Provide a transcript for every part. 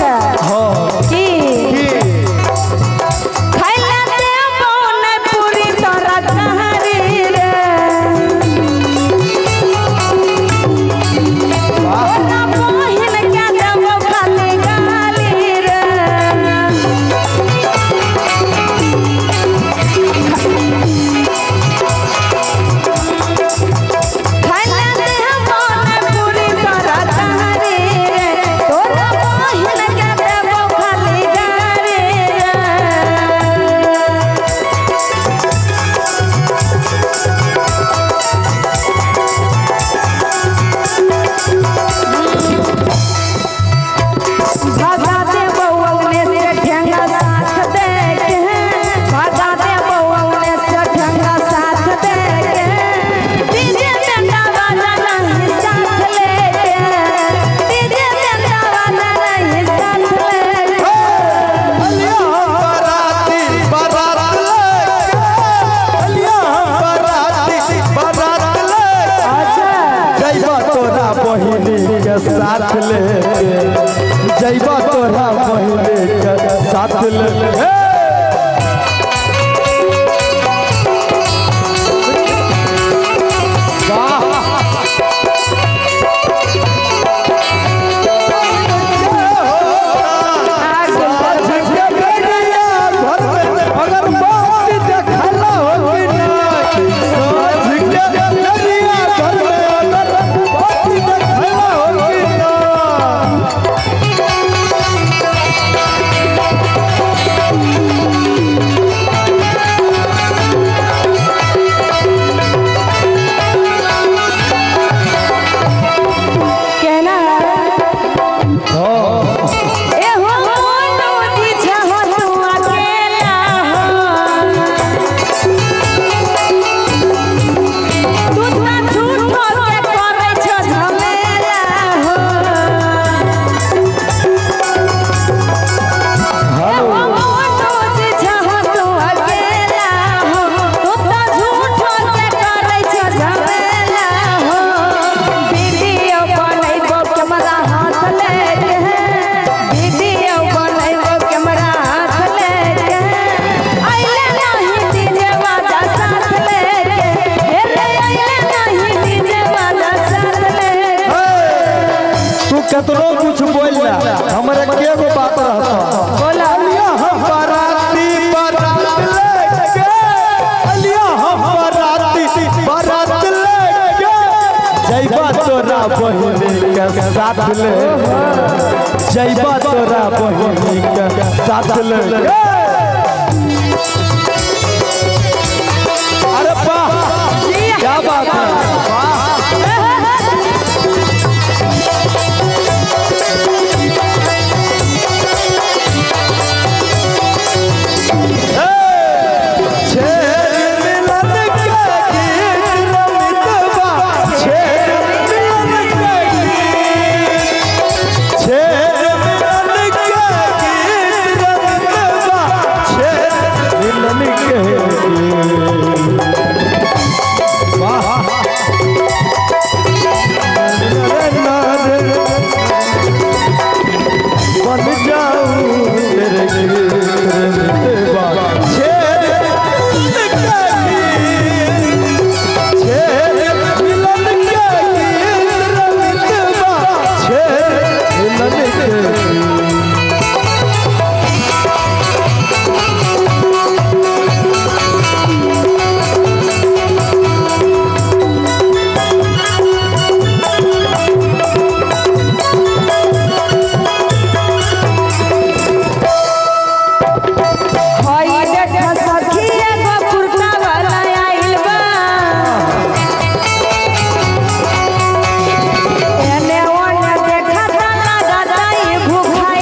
की खैला दे बौन पूरी तरकारी रे ओना बहिन के देबो खाली गाली रे खैला दे बौन पूरी तरकारी रे तोरा बहिन के देबो खाली गाली रे भागा दे बउवने से ठेंगा साथ दे के भागा दे बउवने से ठेंगा साथ दे के डीजे में दवाना नहीं साथ ले के डीजे में दवाना नहीं साथ ले के बराती बारात ले अच्छा जइबा तोरा बहिनी के साथ ले जइबा तोरा बहिनी के साथ ले कहना ए हो मोनू जी छहो तू अकेला हो तू ना झूठो के करे छ झमेला हो ए हो मोनू जी छहो तू अकेला हो तू ना झूठो के करे छ झमेला हो वीडियो बनैबो कैमरा हाथ लेके वीडियो बनैबो कैमरा हाथ लेके आइले नहीं डीजे वाला साथ लेके हे रे आइले नहीं डीजे वाला साथ लेके तू केतनो कुछ बोल जा हमरे के गो बात रहता बोला बराती बारात लेके अलिया हम बराती बारात लेके जइबा तोरा बहिनी के साथ ले जइबा तोरा बहिनी के साथ ले अरे वाह क्या बात है वाह भूखाई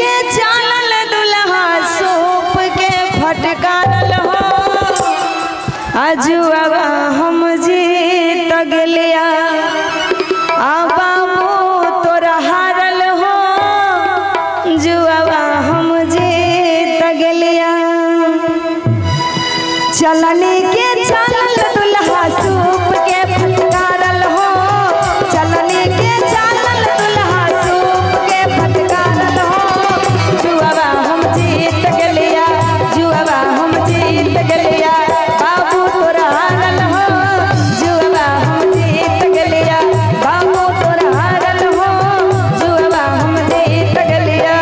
के चालल दुल्हा सूप के फटकारल हो अजुआ हम जीत गेलिया आ बाबू तोरा हारल हो जुआ हम जीत गेलिया चलनी के चालल दुल्हा सूप के फटकारल हो चलनी के चालल दुल्हा सूप के फटकारल हो जुआ हम जीत गेलिया जुआ हम जीत गेलिया बाबू तोरा हारल हो जुआ हम जीत गेलिया बाबू तोरा हारल हो जुआ हम जीत गेलिया